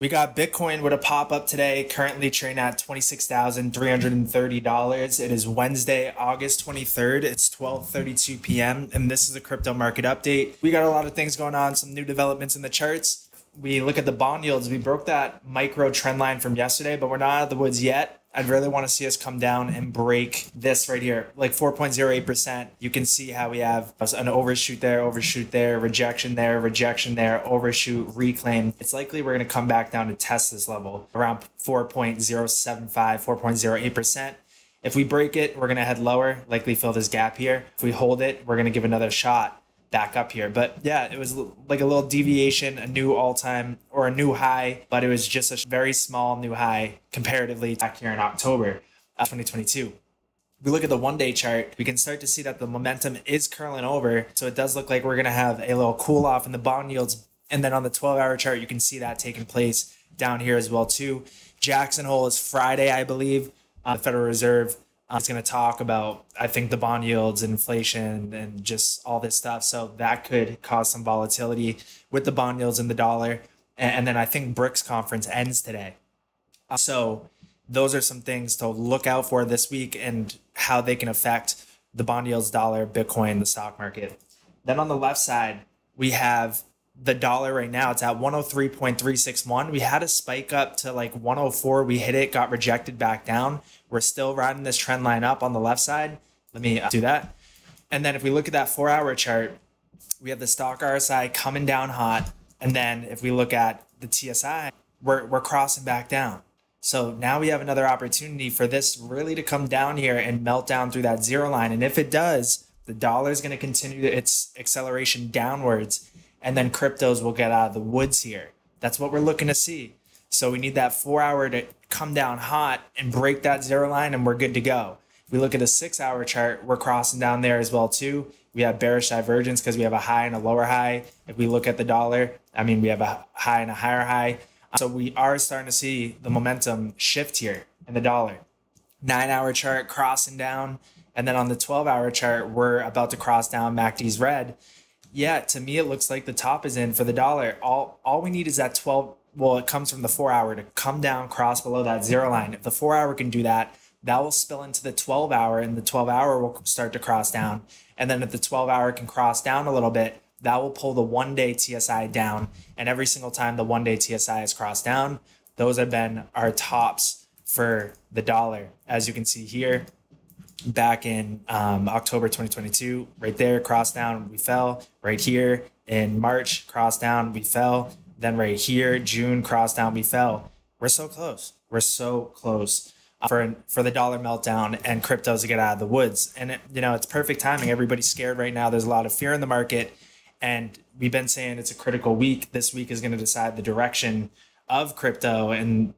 We got Bitcoin with a pop up today, currently trading at $26,330. It is Wednesday, August 23rd. It's 12:32 p.m. and this is a crypto market update. We got a lot of things going on, some new developments in the charts. We look at the bond yields. We broke that micro trend line from yesterday, but we're not out of the woods yet. I'd really want to see us come down and break this right here, like 4.08%. You can see how we have an overshoot there, rejection there, overshoot, reclaim. It's likely we're going to come back down to test this level around 4.075, 4.08%. If we break it, we're going to head lower, likely fill this gap here. If we hold it, we're going to give another shot back up here. But yeah, it was like a little deviation, a new all-time or a new high, but it was just a very small new high comparatively back here in October 2022. We look at the one-day chart, we can start to see that the momentum is curling over. So it does look like we're going to have a little cool off in the bond yields. And then on the 12-hour chart, you can see that taking place down here as well too. Jackson Hole is Friday, I believe. The Federal Reserve is going to talk about, I think, the bond yields, inflation, and just all this stuff. So that could cause some volatility with the bond yields and the dollar. And then I think BRICS conference ends today. So those are some things to look out for this week and how they can affect the bond yields, dollar, Bitcoin, the stock market. Then on the left side, we have the dollar right now. It's at 103.361. We had a spike up to like 104. We hit it, got rejected back down. We're still riding this trend line up on the left side. Let me do that. And then if we look at that 4-hour chart, we have the stock RSI coming down hot. And then if we look at the TSI, we're crossing back down. So now we have another opportunity for this really to come down here and melt down through that zero line. And if it does, the dollar is going to continue its acceleration downwards. And then cryptos will get out of the woods here. That's what we're looking to see. So we need that 4-hour to come down hot and break that zero line, and we're good to go. If we look at the 6-hour chart, we're crossing down there as well too. We have bearish divergence because we have a high and a lower high. If we look at the dollar, we have a high and a higher high. So we are starting to see the momentum shift here in the dollar. 9-hour chart crossing down. And then on the 12-hour chart, we're about to cross down MACD's red. Yeah, to me, it looks like the top is in for the dollar. All we need is that 12. Well, it comes from the 4-hour to come down, cross below that zero line. If the 4-hour can do that, that will spill into the 12-hour, and the 12-hour will start to cross down. And then if the 12-hour can cross down a little bit, that will pull the one-day TSI down. And every single time the one-day TSI is crossed down, those have been our tops for the dollar. As you can see here, back in October 2022, right there, cross down, we fell. Right here in March, cross down, we fell. Then right here, June, cross down, we fell. We're so close. We're so close for the dollar meltdown and cryptos to get out of the woods. And it's perfect timing. Everybody's scared right now. There's a lot of fear in the market. And we've been saying it's a critical week. This week is going to decide the direction of crypto and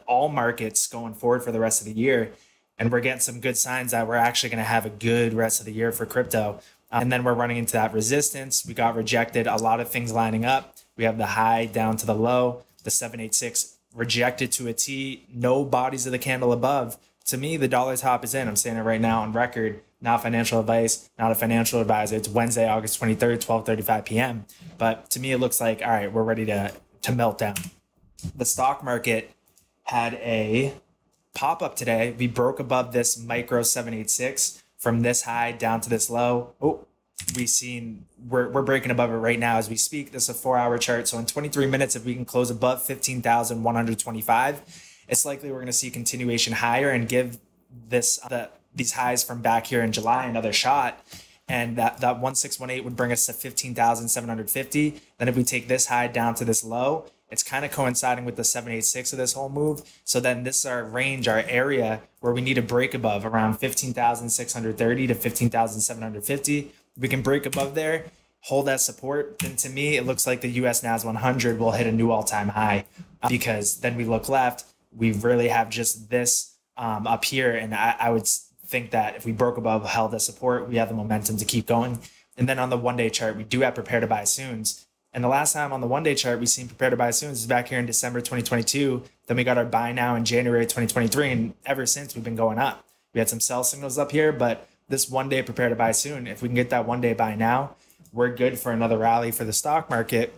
all markets going forward for the rest of the year. And we're getting some good signs that we're actually going to have a good rest of the year for crypto. And then we're running into that resistance. We got rejected. A lot of things lining up. We have the high down to the low, the 786 rejected to a T, no bodies of the candle above. To me, the dollar top is in. I'm saying it right now on record. Not financial advice, not a financial advisor. It's Wednesday, August 23rd, 12:35 p.m. But to me, it looks like, all right, we're ready to melt down. The stock market had a pop up today. We broke above this micro 786 from this high down to this low. Oh, we're breaking above it right now as we speak. This is a 4-hour chart. So in 23 minutes, if we can close above 15,125, it's likely we're going to see continuation higher and give these highs from back here in July another shot. And that 1618 would bring us to 15,750. Then if we take this high down to this low, it's kind of coinciding with the 786 of this whole move. So then this is our range, our area where we need to break above around 15,630 to 15,750. We can break above there, hold that support. Then to me, it looks like the US NAS 100 will hit a new all-time high because then we look left, we really have just this up here. And I would think that if we broke above, held that support, we have the momentum to keep going. And then on the one-day chart, we do have prepare to buy soons. And the last time on the one-day chart we seen prepare to buy soon is back here in December 2022. Then we got our buy now in January 2023. And ever since, we've been going up. We had some sell signals up here, but this one-day prepare to buy soon, if we can get that one-day buy now, we're good for another rally for the stock market.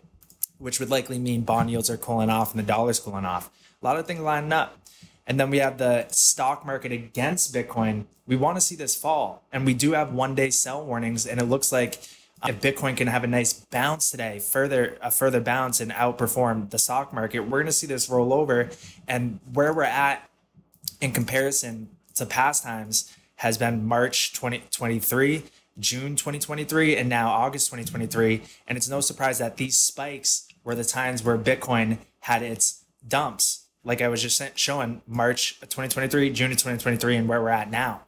which would likely mean bond yields are cooling off and the dollar's cooling off. A lot of things lining up. And then we have the stock market against Bitcoin. We want to see this fall. And we do have one-day sell warnings. And it looks like if Bitcoin can have a nice bounce today, a further bounce and outperform the stock market, we're going to see this roll over. And where we're at in comparison to past times has been March 2023, June 2023, and now August 2023. And it's no surprise that these spikes were the times where Bitcoin had its dumps. Like I was just showing, March 2023, June of 2023, and where we're at now.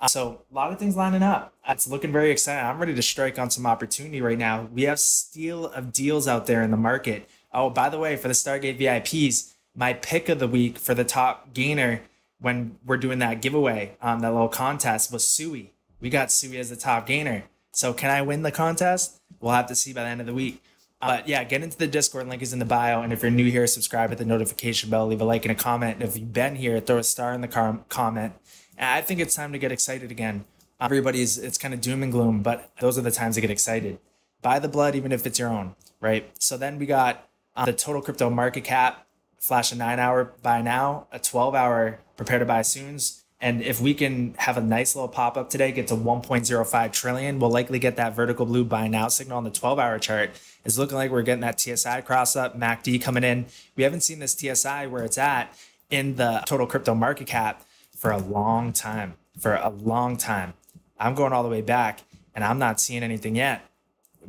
So a lot of things lining up. It's looking very exciting. I'm ready to strike on some opportunity right now. We have steal of deals out there in the market. Oh, by the way, for the Stargate VIPs, my pick of the week for the top gainer when we're doing that giveaway, that little contest, was Sui. We got Sui as the top gainer. So can I win the contest? We'll have to see by the end of the week. But yeah, get into the Discord. Link is in the bio. And if you're new here, subscribe, hit the notification bell, leave a like and a comment. And if you've been here, throw a star in the comment. And I think it's time to get excited again. It's kind of doom and gloom, but those are the times to get excited. Buy the blood, even if it's your own, right? So then we got the total crypto market cap, flash a 9-hour buy now, a 12-hour prepare to buy soons. And if we can have a nice little pop up today, get to 1.05 trillion, we'll likely get that vertical blue buy now signal on the 12-hour chart. It's looking like we're getting that TSI cross up, MACD coming in. We haven't seen this TSI where it's at in the total crypto market cap for a long time, I'm going all the way back and I'm not seeing anything yet.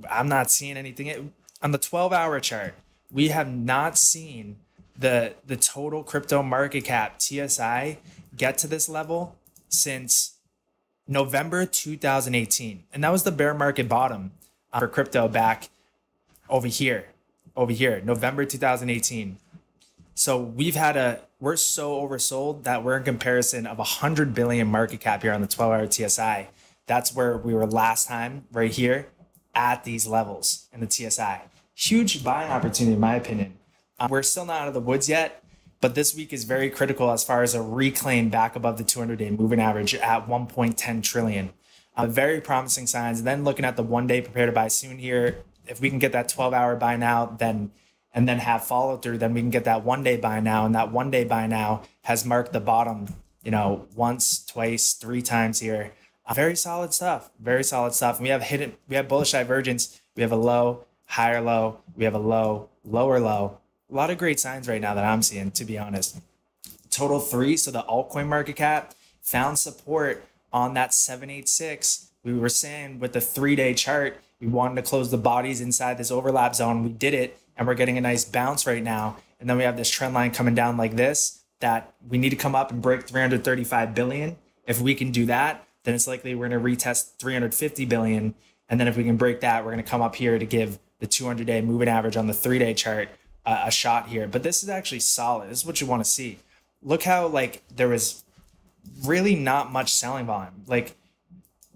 On the 12-hour chart, we have not seen the total crypto market cap TSI get to this level since November 2018. And that was the bear market bottom for crypto back over here, November 2018. So we're so oversold that we're in comparison of 100 billion market cap here on the 12-hour TSI. That's where we were last time, right here at these levels in the TSI. Huge buying opportunity, in my opinion. We're still not out of the woods yet, but this week is very critical as far as a reclaim back above the 200-day moving average at 1.10 trillion. Very promising signs. And then looking at the one-day prepare to buy soon here, if we can get that 12-hour buy now, and then have follow through, then we can get that one-day buy now. And that one-day buy now has marked the bottom, once, twice, 3 times here. Very solid stuff. And we have bullish divergence. We have a low, higher low. We have a low, lower low. A lot of great signs right now that I'm seeing, to be honest. Total 3, so the altcoin market cap found support on that 786. We were saying with the 3-day chart, we wanted to close the bodies inside this overlap zone. We did it, and we're getting a nice bounce right now. And then we have this trend line coming down like this, that we need to come up and break 335 billion. If we can do that, then it's likely we're going to retest 350 billion. And then if we can break that, we're going to come up here to give the 200-day moving average on the 3-day chart a shot here. But this is actually solid. This is what you want to see. Look how there was really not much selling volume.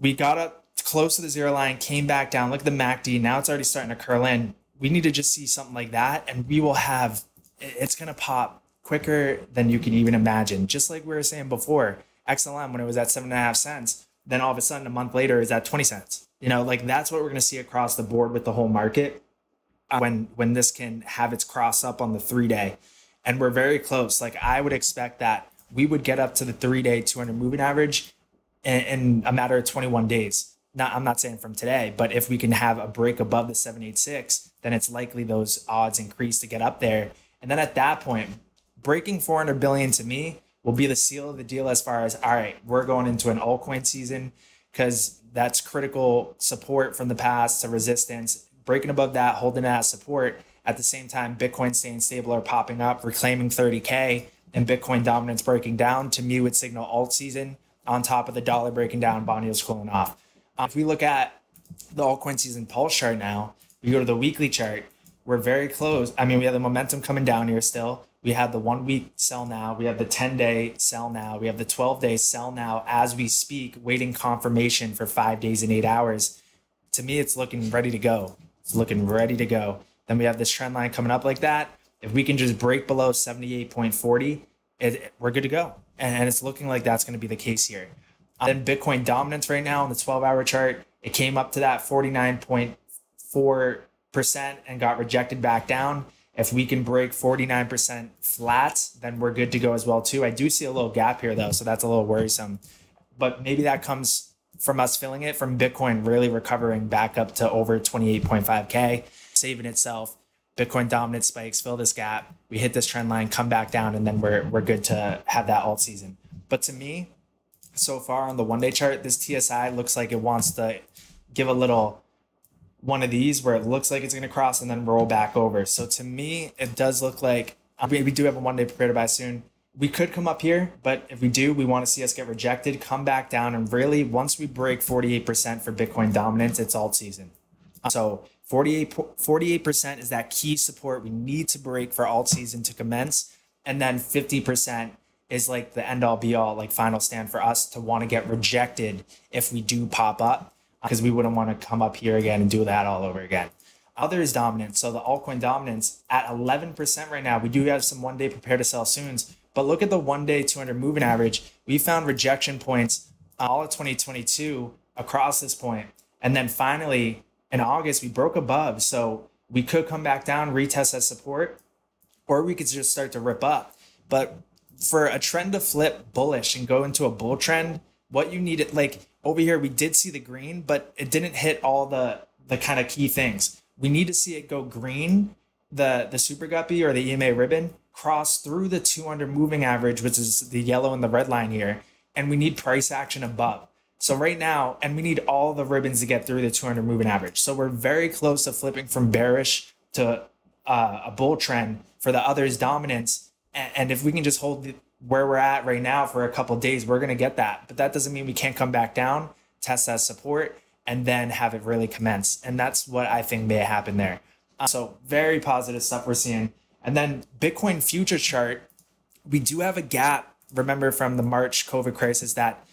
We got up close to the 0 line, came back down. Look at the MACD. Now it's already starting to curl in. We need to just see something like that, and it's going to pop quicker than you can even imagine. Just like we were saying before, XLM, when it was at 7.5 cents, then all of a sudden a month later is at 20 cents. That's what we're going to see across the board with the whole market when this can have its cross up on the 3-day. And we're very close. I would expect that we would get up to the 3-day 200 moving average in a matter of 21 days. I'm not saying from today, but if we can have a break above the 786, then it's likely those odds increase to get up there. And then at that point, breaking 400 billion to me will be the seal of the deal as far as, all right, we're going into an altcoin season, because that's critical support from the past to resistance. Breaking above that, holding that support. At the same time, Bitcoin staying stable or popping up, reclaiming 30K, and Bitcoin dominance breaking down, to me would signal alt season on top of the dollar breaking down, bond yields cooling off. If we look at the altcoin season pulse chart now, we go to the weekly chart, we're very close. We have the momentum coming down here still. We have the 1 week sell now. We have the 10-day sell now. We have the 12-day sell now as we speak, waiting confirmation for 5 days and 8 hours. To me, it's looking ready to go. Then we have this trend line coming up like that. If we can just break below 78.40, we're good to go. And it's looking like that's going to be the case here. Then Bitcoin dominance right now on the 12-hour chart, it came up to that 49.4 and got rejected back down. If we can break 49% flats, then we're good to go as well too. I do see a little gap here though, so that's a little worrisome. But maybe that comes from us filling it, from Bitcoin really recovering back up to over 28.5K, saving itself. Bitcoin dominant spikes, fill this gap. We hit this trend line, come back down, and then we're good to have that alt season. But to me, so far on the 1-day chart, this TSI looks like it wants to give a little one of these where it looks like it's going to cross and then roll back over. So to me, it does look like we do have a 1-day prepare to buy soon. We could come up here, but if we do, we want to see us get rejected, come back down, and really once we break 48% for Bitcoin dominance, it's alt season. So 48% is that key support we need to break for alt season to commence, and then 50% is like the end all be all, like final stand for us to want to get rejected if we do pop up, because we wouldn't want to come up here again and do that all over again. Others dominance, so the altcoin dominance at 11% right now. We do have some 1-day prepare to sell soons, but look at the 1-day 200 moving average. We found rejection points all of 2022 across this point, and then finally in August we broke above. So we could come back down, retest that support, or we could just start to rip up. But for a trend to flip bullish and go into a bull trend, what you need, like over here, we did see the green, but it didn't hit all the kind of key things. We need to see it go green, the super guppy or the EMA ribbon, cross through the 200 moving average, which is the yellow and the red line here. And we need price action above. So right now, and we need all the ribbons to get through the 200 moving average. So we're very close to flipping from bearish to a bull trend for the others dominance. And if we can just hold where we're at right now for a couple of days, we're going to get that. But that doesn't mean we can't come back down, test that support, and then have it really commence. And that's what I think may happen there. So very positive stuff we're seeing. And then Bitcoin future chart, we do have a gap. Remember from the March COVID crisis, that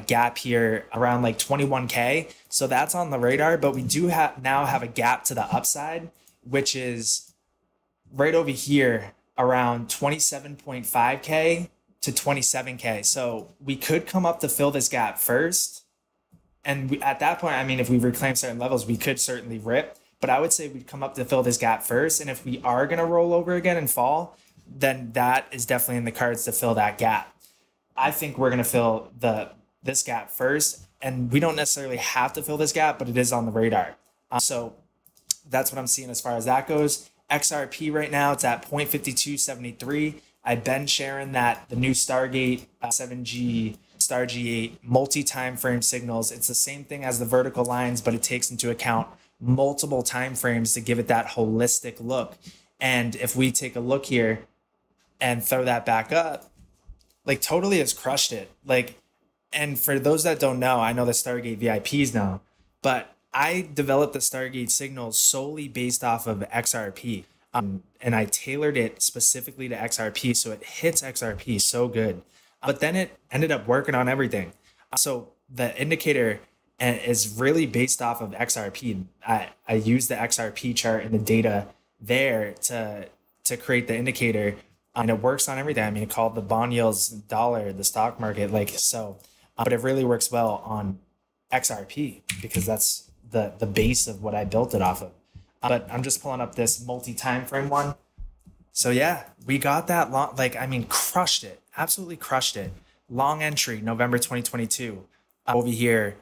gap here around like 21K. So that's on the radar, but we do now have a gap to the upside, which is right over here around 27.5K to 27K. So we could come up to fill this gap first. And at that point, I mean, if we reclaim certain levels, we could certainly rip, but I would say we'd come up to fill this gap first. And if we are going to roll over again and fall, then that is definitely in the cards to fill that gap. I think we're going to fill this gap first, and we don't necessarily have to fill this gap, but it is on the radar. So that's what I'm seeing as far as that goes. XRP right now, it's at 0.5273. I've been sharing that the new Stargate 7G Star G8 multi-time frame signals. It's the same thing as the vertical lines, but it takes into account multiple time frames to give it that holistic look. And if we take a look here and throw that back up, like totally has crushed it. Like, and for those that don't know, I know the Stargate VIPs know, but I developed the Stargate signals solely based off of XRP. And I tailored it specifically to XRP, so it hits XRP so good. But then it ended up working on everything. So the indicator is really based off of XRP. I use the XRP chart and the data there to create the indicator, and it works on everything. I mean, it called the bond yields dollar, the stock market, like so. But it really works well on XRP because that's the base of what I built it off of. But I'm just pulling up this multi-time frame one. So yeah, we got that long, like, I mean, crushed it, absolutely crushed it. Long entry, November 2022, over here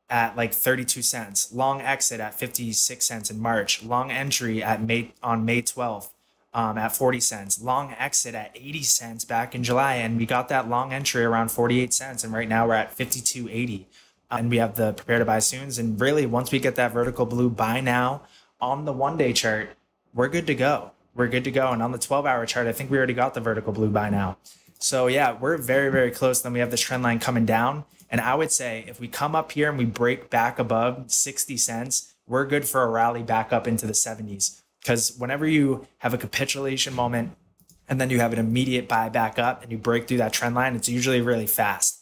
at like 32 cents. Long exit at 56 cents in March. Long entry at on May 12th at 40 cents. Long exit at 80 cents back in July. And we got that long entry around 48 cents. And right now we're at 52.80. And we have the prepare to buy soons. And really, once we get that vertical blue buy now on the 1-day chart, we're good to go. We're good to go. And on the 12-hour chart, I think we already got the vertical blue buy now. So yeah, we're very, very close. Then we have this trend line coming down. And I would say if we come up here and we break back above 60 cents, we're good for a rally back up into the 70s. Because whenever you have a capitulation moment and then you have an immediate buy back up and you break through that trend line, it's usually really fast.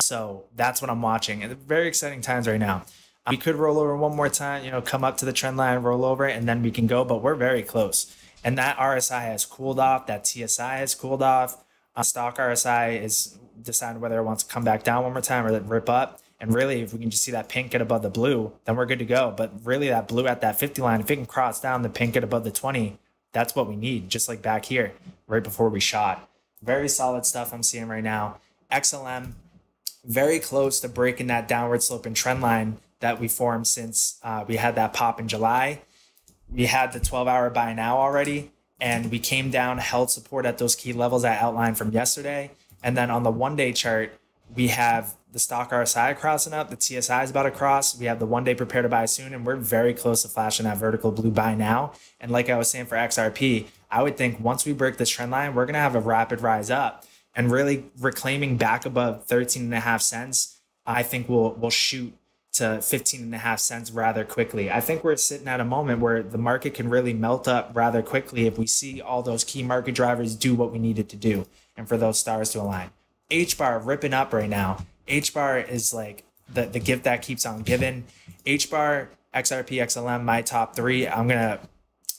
So that's what I'm watching. And very exciting times right now. We could roll over one more time, you know, come up to the trend line, roll over it, and then we can go. But we're very close. And that RSI has cooled off. That TSI has cooled off. Stock RSI is deciding whether it wants to come back down one more time or rip up. And really, if we can just see that pink get above the blue, then we're good to go. But really, that blue at that 50 line, if it can cross down the pink get above the 20, that's what we need, just like back here, right before we shot. Very solid stuff I'm seeing right now. XLM, very close to breaking that downward sloping trend line that we formed since we had that pop in July. We had the 12-hour buy now already, and we came down, held support at those key levels I outlined from yesterday. And then on the one-day chart, we have the stock RSI crossing up, the TSI is about to cross. We have the one-day prepare to buy soon, and we're very close to flashing that vertical blue buy now. And like I was saying for XRP, I would think once we break this trend line, we're going to have a rapid rise up and really reclaiming back above 13.5 cents. I think we'll shoot to 15.5 cents rather quickly. I think we're sitting at a moment where the market can really melt up rather quickly if we see all those key market drivers do what we needed to do and for those stars to align. H-bar ripping up right now. H-bar is like the gift that keeps on giving. H-bar, XRP, XLM, my top three. I'm going to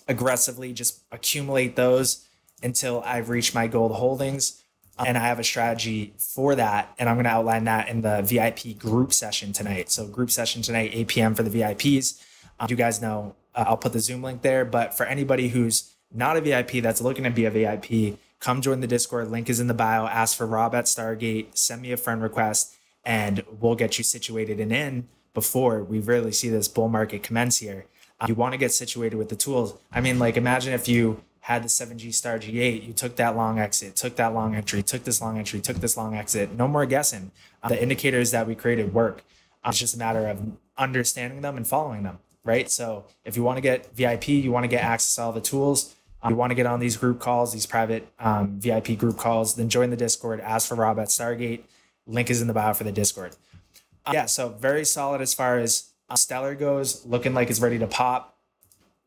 aggressively just accumulate those until I've reached my gold holdings. And I have a strategy for that. And I'm going to outline that in the VIP group session tonight. So group session tonight, 8 p.m. for the VIPs. You guys know, I'll put the Zoom link there. But for anybody who's not a VIP that's looking to be a VIP, come join the Discord. Link is in the bio. Ask for Rob at Stargate. Send me a friend request, and we'll get you situated and in before we really see this bull market commence here. You want to get situated with the tools. I mean, like, imagine if you had the 7G star G8, you took that long exit, took that long entry, took this long entry, took this long exit. No more guessing. The indicators that we created work. It's just a matter of understanding them and following them, right? So if you want to get VIP, you want to get access to all the tools, you want to get on these group calls, these private VIP group calls, then join the Discord, ask for Rob at Stargate. Link is in the bio for the Discord. Yeah, so very solid as far as Stellar goes, looking like it's ready to pop.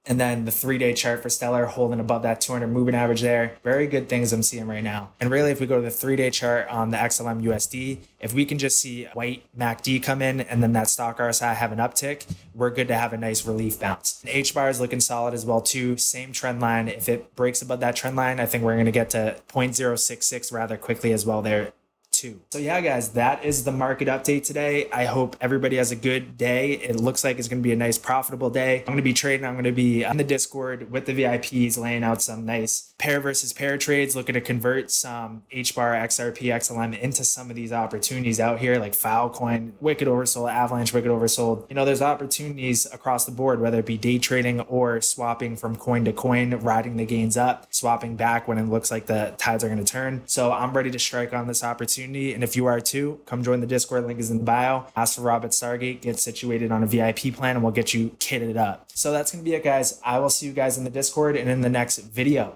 And then the 3-day chart for Stellar holding above that 200 moving average there. Very good things I'm seeing right now. And really, if we go to the 3-day chart on the XLM USD, if we can just see white MACD come in and then that stock RSI have an uptick, we're good to have a nice relief bounce. And H-bar is looking solid as well too. Same trend line. If it breaks above that trend line, I think we're going to get to 0.066 rather quickly as well there. So yeah, guys, that is the market update today. I hope everybody has a good day. It looks like it's going to be a nice profitable day. I'm going to be trading. I'm going to be in the Discord with the VIPs, laying out some nice pair versus pair trades, looking to convert some HBAR, XRP, XLM into some of these opportunities out here, like Filecoin, Wicked Oversold, Avalanche, Wicked Oversold. You know, there's opportunities across the board, whether it be day trading or swapping from coin to coin, riding the gains up, swapping back when it looks like the tides are going to turn. So I'm ready to strike on this opportunity. And if you are too, come join the Discord. Link is in the bio. Ask for Rob at Stargate. Get situated on a VIP plan and we'll get you kitted up. So that's going to be it, guys. I will see you guys in the Discord and in the next video.